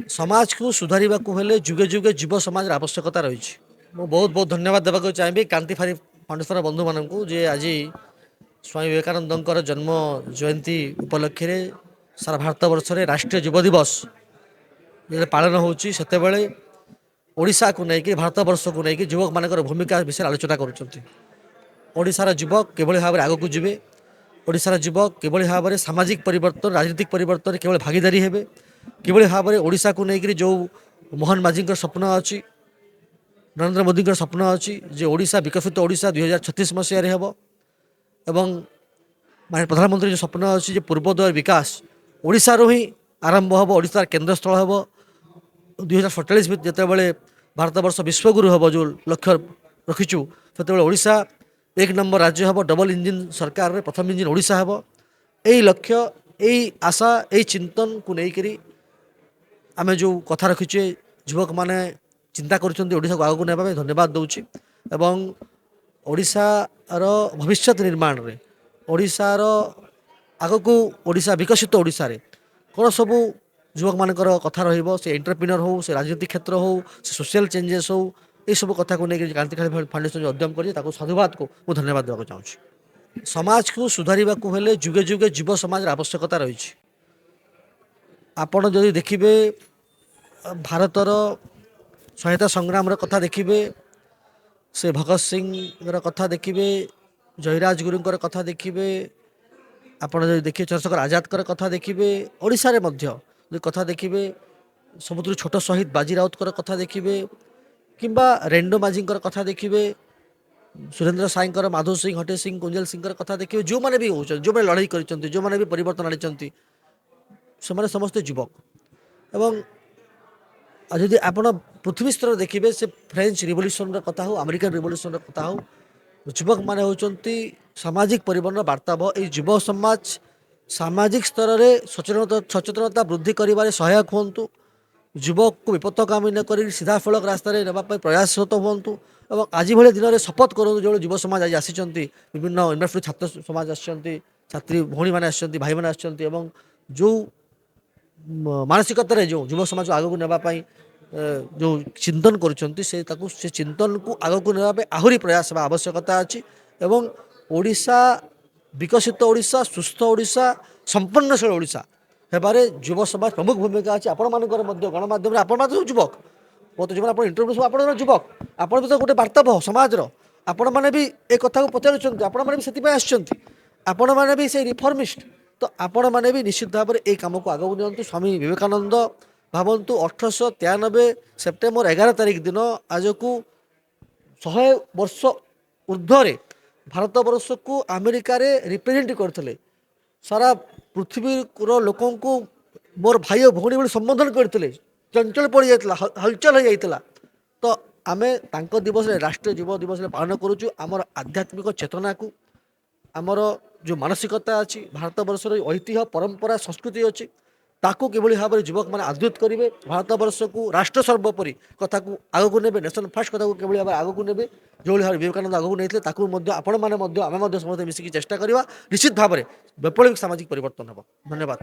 समाज को सुधार को हेले जुगे जुगे युव समाज आवश्यकता रही। मु बहुत बहुत धन्यवाद देवाक चाहिए कांति फाउंडेशन बंधु मान जे आज स्वामी विवेकानंद जन्म जयंती उपलक्षे सारा भारत वर्ष में राष्ट्रीय युव दिवस जो पालन होते ओडिशा को लेकिन भारत वर्ष को लेकिन युवक मान भूमिका विषय आलोचना करुँचार युवक किभली भाव में आग को जी ओडिशार युवक किभली भाव में सामाजिक परिवर्तन राजनीतिक परिवर्तन केवल भागीदारी हेबे किभली भाव में ओडिशा को लेकिन जो मोहन माझी स्वप्न अच्छी नरेंद्र मोदी स्वप्न अच्छी जे ओडिशा विकसित ओडिशा 2036 मसीह हम एवं माननीय प्रधानमंत्री जो स्वप्न अच्छी जे पूर्वोदय विकास ओडिशा रो ही आरंभ हम ओडिशार केन्द्र स्थल हम 2047 जितेबाला भारत वर्ष विश्वगुरु हम जो लक्ष्य रखीचु से ओडिशा एक नंबर राज्य हम डबल इंजिन सरकार रे प्रथम इंजिन ओडिशा हम यही लक्ष्य यही आशा यही चिंतन को लेकर आम जो कथा रखीचे युवक मैंने चिंता करोडिशा को आगे को नेबा धन्यवाद दूची एवं ओडिशार भविष्य निर्माण रे ओडिशार आग को ओडिशा विकसित ओडिशा रे कौन सबू युवक मानकर कथा रहिबो से एंटरप्रेन्योर हो से राजनीतिक क्षेत्र हो से सोशल चेंजेस हो ये सब कथा को लेकर क्रांति फाउंडेशन जो उद्यम कर साधुवाद को मुझे धन्यवाद देवाक चाहूँगी। समाज को सुधार को हेले जुगे जुगे युव समाज आवश्यकता रही। आपण जदि देखिए भारतर स्वाधीनता संग्राम कथा देखिए से भगत सिंह कथा देखिए जयराज गुरुंकर कथा देखिए आपण जब देखिए चंद्रशेखर आजाद कथा देखिए ओडिशा रे मध्य कथा देखिए सबुठ छोट शहीद बाजी राउत कथा देखिए किंबा रेंडो माझी कथा देखिए सुरेंद्र साईकर माधव सिंह हटे सिंह कुंजल सिंह कथा देखिए जो मैंने भी हो जो मैंने लड़ाई कर जो मैंने भी परिवर्तन आनी से समस्ते युवक एवं जदि आप पृथ्वी स्तर देखिए से फ्रेंच रिवोल्यूशन कथा हो अमेरिकन रिवोल्यूशन कथा हो युवक मैंने होती सामाजिक परिवर्तन वार्ताव युव समाज सामाजिक स्तर में सचेतनता वृद्धि कर सहायक हूँ युवक को विपत्तकामी न कर सीधा फलक रास्त नापी प्रयासरत हूँ और आज भाई दिन में शपथ करूँ जो युव समाज आज आसी विभिन्न यूनिवर्सिटी छात्र समाज आछात्री भौणी मैंने भाई मैंने आसं जो मानसिकतार जो युव समाज आग को नापी जो चिंतन कर चिंतन को आग को नापी आहरी प्रयास आवश्यकता अच्छी एवं ओडिशा विकसित ओडिशा सुस्थ ओडिशा संपन्नशील ओडिशा हेबारे युव समाज प्रमुख भूमिका अच्छी आपण मान गणमाध्यम आप युवक बहुत जो आप इंटरव्यू सब आप युवक आप भी तो गोटे वार्ताव समाज आपण मैंने भी ए कथा को पचार आपण मैंने भी से आपण मैंने भी से रिफर्मिस्ट तो आपण मैंने भी निश्चित भाव में ये कम को आगू नियंतु स्वामी विवेकानंद भावतु 1893 सेप्टेम्बर 11 तारिख दिन आज को 100 वर्ष ऊर्ध्वे भारत वर्ष को अमेरिका रे रिप्रेजेंट करते सारा पृथ्वी लोक मोर भाई भौणी भाई संबोधन करते चंचल पड़ जाता हलचल हो जाता तो आम दिवस राष्ट्रीय युव दिवस पालन करुचु आमर आध्यात्मिक चेतना को आमर जो मानसिकता अच्छी भारत वर्ष ऐतिह्य परंपरा संस्कृति अच्छी ताकू किभली भाव में युवक मैंने आदृत करेंगे भारत वर्ष को राष्ट्र सर्वोपरि कथा को आग को नेबे नेशन फास्ट कथा को किभली भाव आग को नेबे जो भाव विवेकानंद आग को नहीं आपण मैंने आम समस्त मिसिकी चेष्टा करवा निश्चित भाव में वैप्लविक सामाजिक परिवर्तन हम धन्यवाद।